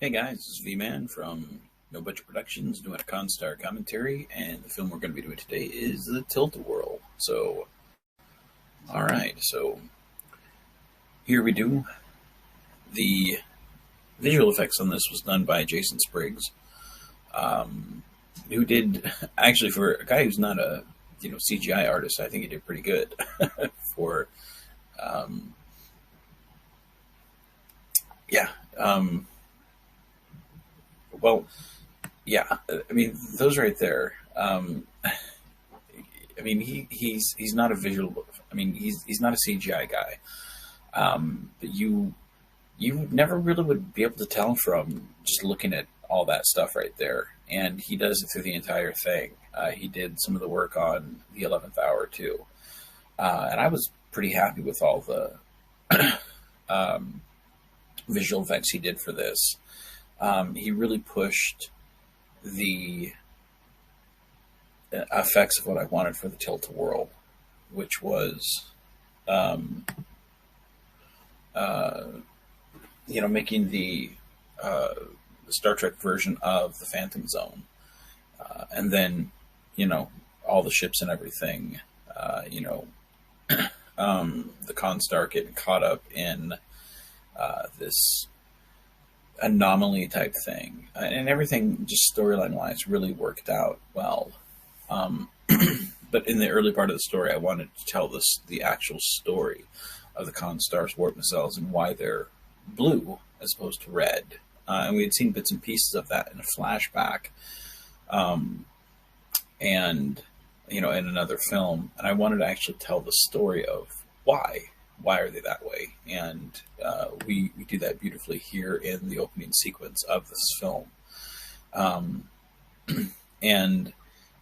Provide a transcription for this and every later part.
Hey guys, this is V-Man from No Budget Productions doing a Constar commentary, and the film we're going to be doing today is The Tilt-A-Whirl. So here we do. The visual effects on this was done by Jason Spriggs, who did, actually for a guy who's not a CGI artist, I think he did pretty good for, um, yeah. Well, yeah, I mean, those right there. I mean, he's not a visual. I mean, he's not a CGI guy. But you never really would be able to tell from just looking at all that stuff right there. And he does it through the entire thing. He did some of the work on the 11th Hour too, and I was pretty happy with all the um, visual effects he did for this. He really pushed the effects of what I wanted for the Tilt-A-Whirl, which was, um, uh, making the Star Trek version of the Phantom Zone, and then, all the ships and everything, the Constar getting caught up in this anomaly type thing, and everything just storyline wise really worked out well. Um, but in the early part of the story, I wanted to tell the actual story of the Constar's warp nacelles and why they're blue as opposed to red. And we had seen bits and pieces of that in a flashback, um, and in another film. And I wanted to actually tell the story of why are they that way, and we do that beautifully here in the opening sequence of this film. Um, and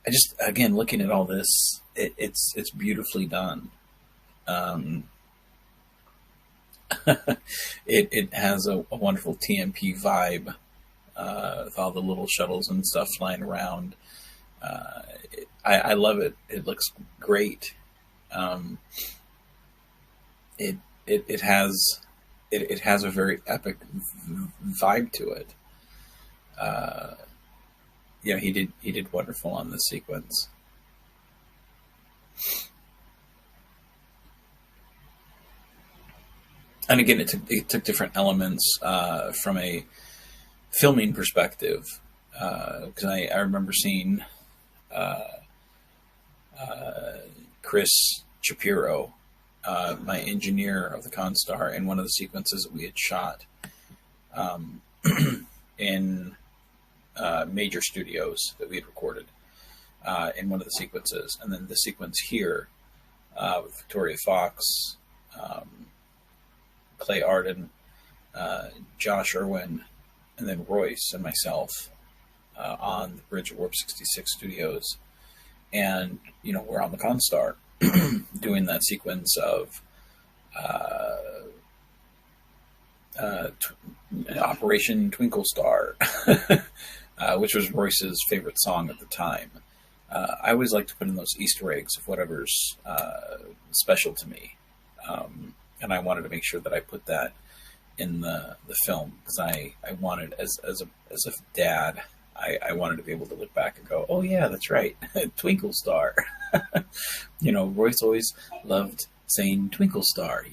I just, again, looking at all this, it's beautifully done. Um, it has a wonderful TMP vibe, with all the little shuttles and stuff flying around. I love it. It looks great. Um, it, it has it has a very epic vibe to it. Uh, he did wonderful on this sequence. And again, it took different elements from a filming perspective, because I remember seeing uh, Chris Shapiro, my engineer of the Constar, in one of the sequences that we had shot, um, in major studios that we had recorded, in one of the sequences, and then the sequence here, with Victoria Fox, um, Clay Arden, Josh Irwin, and then Royce and myself, on the bridge at Warp 66 Studios. And, we're on the Constar doing that sequence of uh, Operation Twinkle Star, which was Royce's favorite song at the time. I always like to put in those Easter eggs of whatever's special to me. And I wanted to make sure that I put that in the film, because I wanted, as a dad, I wanted to be able to look back and go, oh yeah, that's right, Twinkle Star. Royce always loved saying Twinkle Star.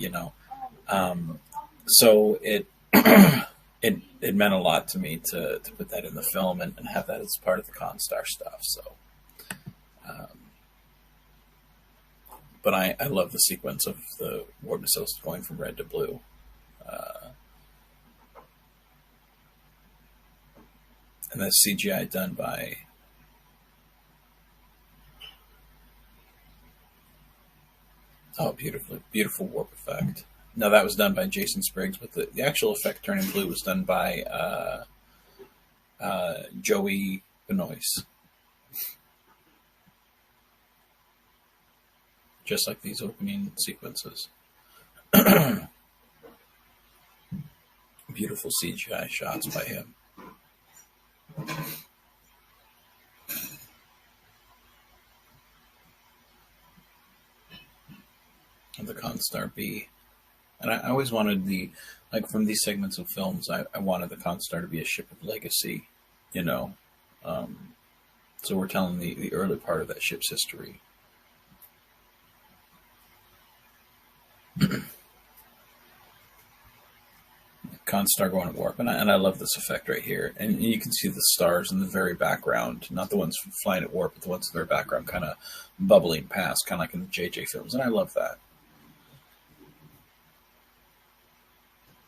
So it meant a lot to me to put that in the film, and have that as part of the Constar stuff. So, um, but I love the sequence of the warp nacelles going from red to blue. Uh, and that's CGI done by, oh, beautiful warp effect. No, that was done by Jason Spriggs, but the actual effect turning blue was done by Joey Benoist. Just like these opening sequences. Beautiful CGI shots by him. And the Constar B. And I always wanted like from these segments of films, I wanted the Constar to be a ship of legacy, you know. Um, so we're telling the early part of that ship's history. Constar going to warp, and I love this effect right here. And you can see the stars in the very background, not the ones flying at warp, but the ones in the very background, kind of bubbling past, kind of like in the JJ films, and I love that.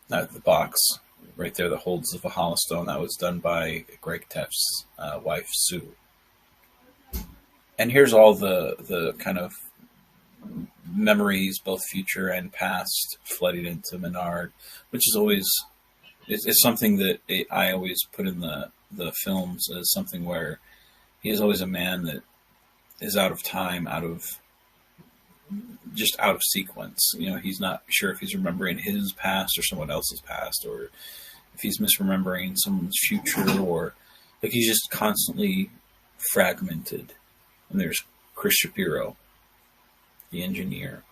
The box right there that holds the Valhalla Stone, that was done by Greg Teff's wife Sue. And here's all the kind of memories, both future and past, flooding into Menard, which is always it's something that I always put in the films as something where he is always a man that is out of time, out of sequence. You know, he's not sure if he's remembering his past or someone else's past, or if he's misremembering someone's future, or like he's just constantly fragmented. And there's Chris Shapiro, the engineer.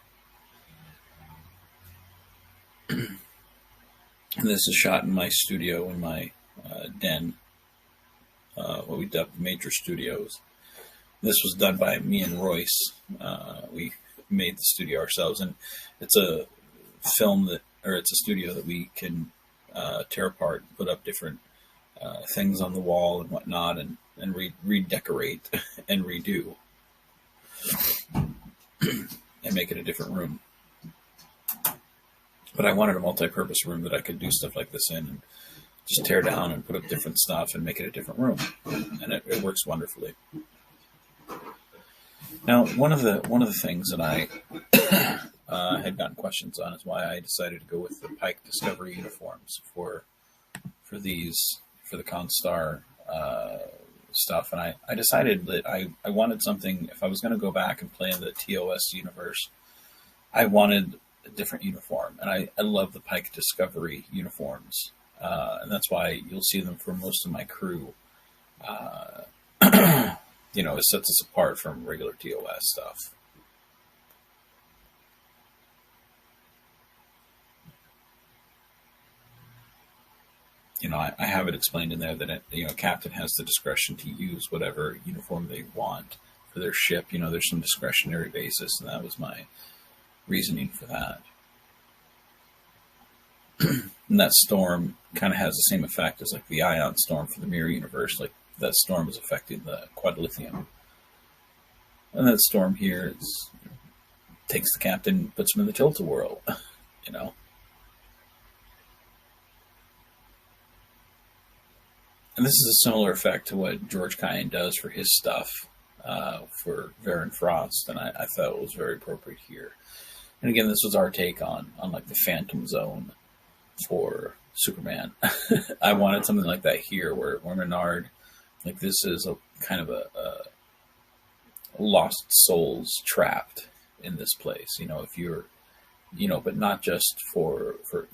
And this is shot in my studio, in my den, what we dubbed Major Studios. This was done by me and Royce. We made the studio ourselves, and it's a it's a studio that we can tear apart, put up different things on the wall and whatnot, and redecorate and redo, and make it a different room. But I wanted a multi-purpose room that I could do stuff like this in, and just tear down and put up different stuff and make it a different room, and it works wonderfully. Now, one of the things that I had gotten questions on is why I decided to go with the Pike Discovery uniforms for the Constar stuff, and I decided that I wanted something. If I was going to go back and play in the TOS universe, I wanted a different uniform, and I love the Pike Discovery uniforms, and that's why you'll see them for most of my crew. It sets us apart from regular TOS stuff. I have it explained in there that captain has the discretion to use whatever uniform they want for their ship. There's some discretionary basis, and that was my reasoning for that. And that storm kind of has the same effect as like the ion storm for the mirror universe. Like that storm is affecting the quadlithium, and that storm here takes the captain, puts him in the tilt-a-whirl. And this is a similar effect to what George Cayenne does for his stuff for Varen Frost, and I thought it was very appropriate here. And again, this was our take on like the Phantom Zone for Superman. I wanted something like that here, where Menard, like this is a kind of a lost souls trapped in this place. If you're, but not just for for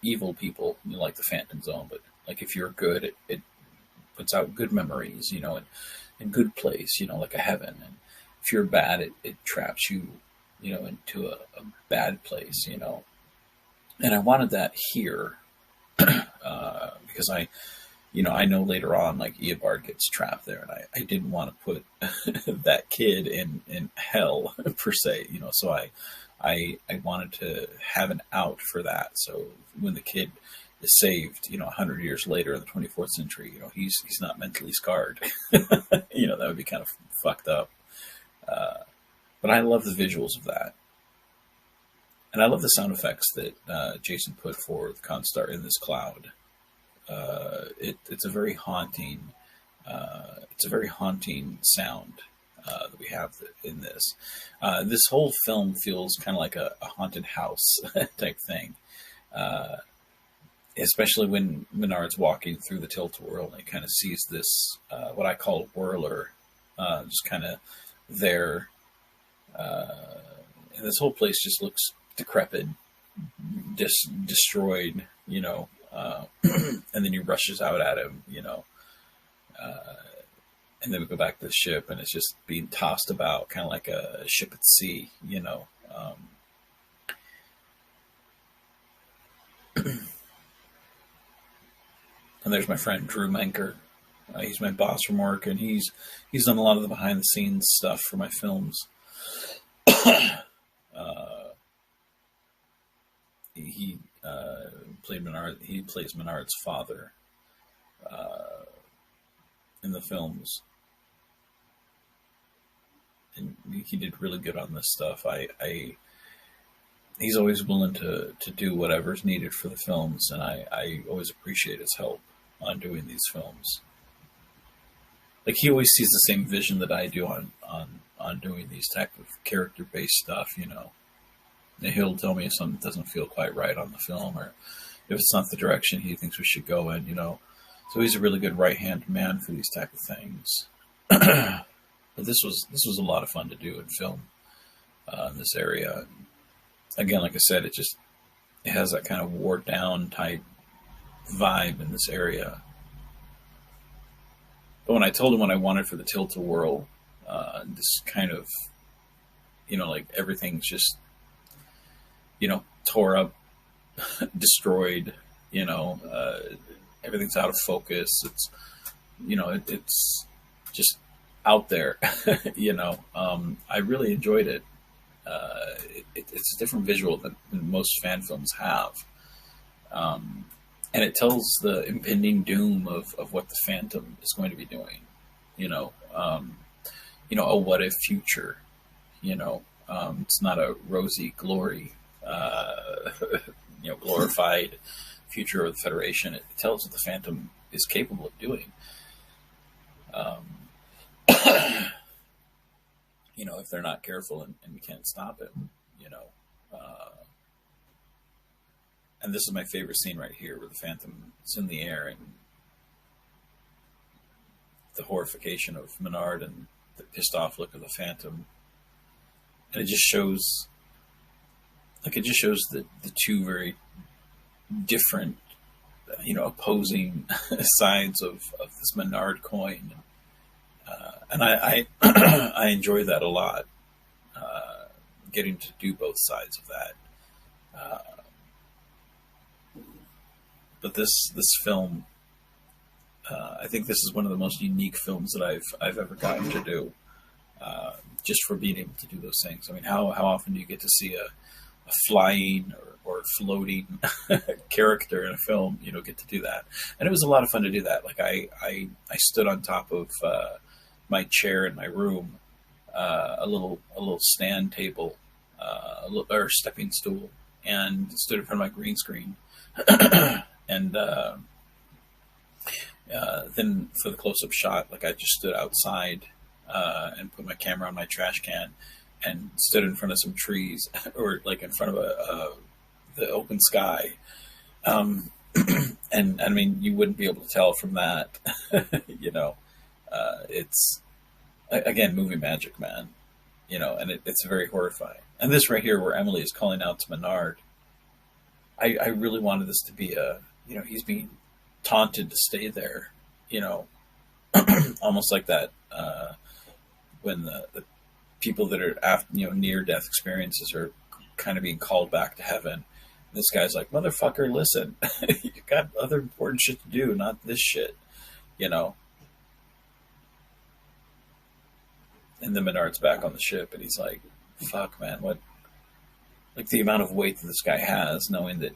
evil people, like the Phantom Zone, but like if you're good, it puts out good memories, and good place, like a heaven. And if you're bad, it traps you, into a bad place, And I wanted that here because I know later on, like Eobard gets trapped there, and I didn't want to put that kid in hell per se, So I wanted to have an out for that. So when the kid is saved, 100 years later in the 24th century, he's not mentally scarred. That would be kind of fucked up. But I love the visuals of that. And I love the sound effects that Jason put for the Constar in this cloud. It's a very haunting. It's a very haunting sound that we have in this. This whole film feels kind of like a haunted house type thing. Especially when Menard's walking through the tilt-a-whirl, and he kind of sees this, what I call whirler, just kind of there. And this whole place just looks decrepit, destroyed, and then he rushes out at him, and then we go back to the ship, and it's just being tossed about, kind of like a ship at sea, And there's my friend Drew Menker. He's my boss from work, and he's done a lot of the behind the scenes stuff for my films. uh, he played Menard. He plays Menard's father in the films, and he did really good on this stuff. He's always willing to do whatever's needed for the films, and I always appreciate his help on doing these films. Like, he always sees the same vision that I do on doing these type of character based stuff, you know. And he'll tell me if something doesn't feel quite right on the film, or if it's not the direction he thinks we should go in, you know. So he's a really good right hand man for these type of things. But this was a lot of fun to do and film in this area. Again, like I said, it has that kind of wore down type vibe in this area. But when I told him what I wanted for the Tilt to Whirl, this kind of, you know, like everything's just, you know, tore up, destroyed, you know, everything's out of focus. It's, you know, it's just out there, you know. I really enjoyed it. It's a different visual than most fan films have. And it tells the impending doom of what the Phantom is going to be doing, you know, a what if future, you know. It's not a rosy glory, you know, glorified future of the Federation. It tells what the Phantom is capable of doing. You know, if they're not careful and we can't stop it, you know. And this is my favorite scene right here, where the Phantom is in the air and the horrification of Menard and the pissed off look of the Phantom. And it just shows, the two very different, you know, opposing sides of this Menard coin. And I I enjoy that a lot, getting to do both sides of that. But this film, I think this is one of the most unique films that I've ever gotten to do, just for being able to do those things. I mean, how often do you get to see a flying or floating character in a film? You know, get to do that, and it was a lot of fun to do that. Like I stood on top of my chair in my room, a little stand table, or stepping stool, and stood in front of my green screen. And then for the close-up shot, like, I just stood outside and put my camera on my trash can and stood in front of some trees, or like in front of the open sky. And I mean, you wouldn't be able to tell from that, you know. It's, again, movie magic, man. You know, and it's very horrifying. And this right here, where Emily is calling out to Menard, I really wanted this to be you know, he's being taunted to stay there, you know, almost like that when the people that are after, you know, near death experiences are kind of being called back to heaven. This guy's like, motherfucker, listen, you got other important shit to do, not this shit, you know. And then Menard's back on the ship, and he's like, fuck, man, what? Like, the amount of weight that this guy has, knowing that,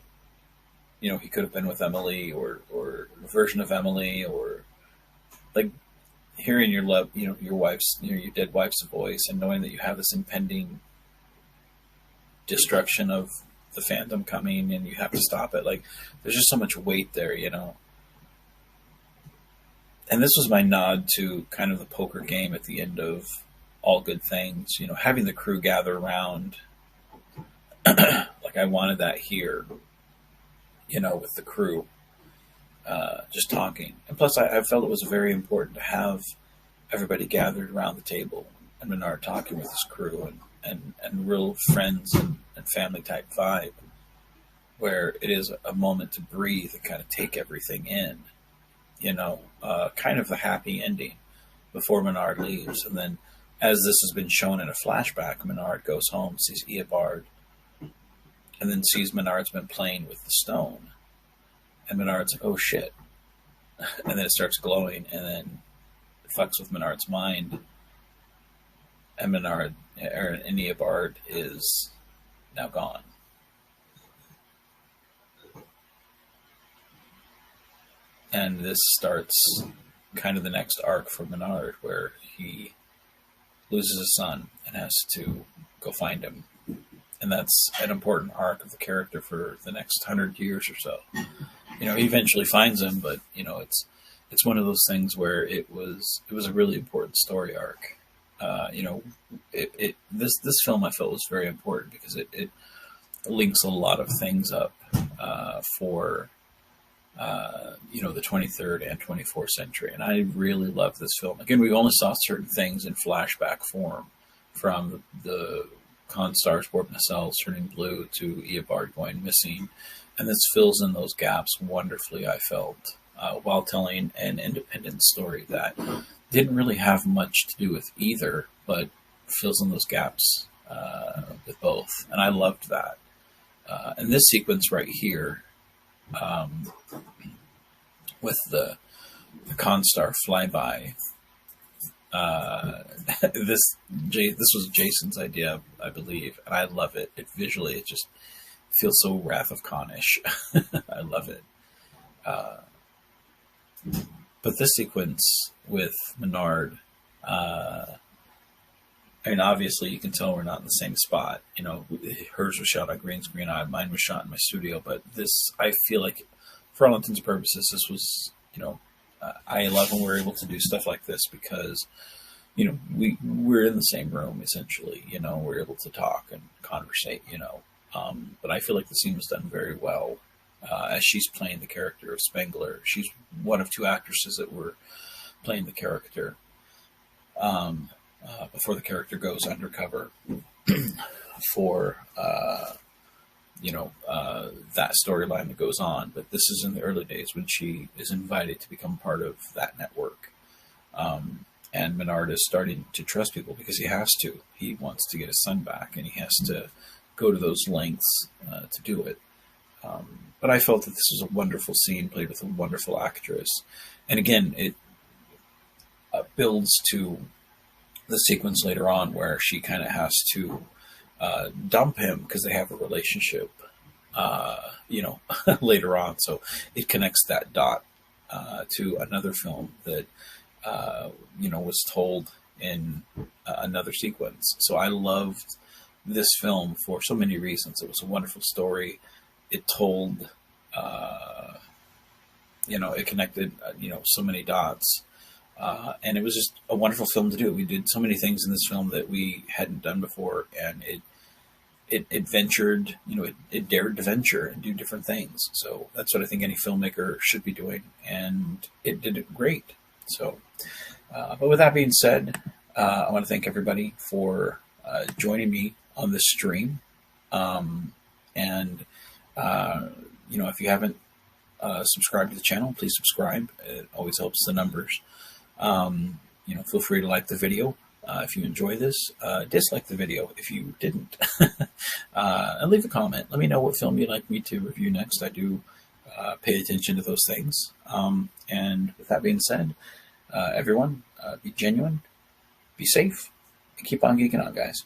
you know, he could have been with Emily, or a version of Emily, or like hearing your love, you know, your wife's, you know, your dead wife's voice, and knowing that you have this impending destruction of the Phantom coming, and you have to stop it. Like, there's just so much weight there, you know. And this was my nod to kind of the poker game at the end of All Good Things, you know, having the crew gather around. Like, I wanted that here, you know, with the crew, just talking. And plus, I felt it was very important to have everybody gathered around the table and Menard talking with his crew, and real friends and family type vibe, where it is a moment to breathe and kind of take everything in, you know, kind of a happy ending before Menard leaves. And then, as this has been shown in a flashback, Menard goes home, sees Eobard, and then sees Menard's been playing with the stone, and Menard's like, "Oh shit!" And then it starts glowing, and then it fucks with Menard's mind, and Eobard is now gone. And this starts kind of the next arc for Menard, where he loses his son and has to go find him. And that's an important arc of the character for the next 100 years or so. He eventually finds him, but it's one of those things where it was a really important story arc. This film I felt was very important because it links a lot of things up for the 23rd and 24th century, and I really love this film. Again, we only saw certain things in flashback form, from the Constar's warp nacelles turning blue to Eobard going missing, and this fills in those gaps wonderfully, I felt, while telling an independent story that didn't really have much to do with either, but fills in those gaps with both, and I loved that. And this sequence right here, with the Constar flyby, this was Jason's idea, I believe, and I love it. Visually, it just feels so Wrath of Khan-ish. I love it. But this sequence with Menard, obviously you can tell we're not in the same spot. Hers was shot on green screen, mine was shot in my studio. But this, I feel like, for all intents and purposes, this was, I love when we're able to do stuff like this because, we're in the same room, essentially. We're able to talk and conversate, But I feel like the scene was done very well. As she's playing the character of Spengler. She's one of two actresses that were playing the character before the character goes undercover for that storyline that goes on. But this is in the early days when she is invited to become part of that network. And Menard is starting to trust people because he has to. He wants to get his son back, and he has to go to those lengths to do it. But I felt that this was a wonderful scene, played with a wonderful actress. And again, it builds to the sequence later on where she kind of has to dump him because they have a relationship, later on. So it connects that dot to another film that, was told in another sequence. So I loved this film for so many reasons. It was a wonderful story. It told, it connected, so many dots. And it was just a wonderful film to do. We did so many things in this film that we hadn't done before, and it ventured, it dared to venture and do different things. So that's what I think any filmmaker should be doing, and it did it great. So, but with that being said, I want to thank everybody for joining me on this stream. If you haven't subscribed to the channel, please subscribe. It always helps the numbers. Feel free to like the video if you enjoy this. Dislike the video if you didn't. And leave a comment. Let me know what film you'd like me to review next. I do pay attention to those things. And with that being said, everyone, be genuine, be safe, and keep on geeking on, guys.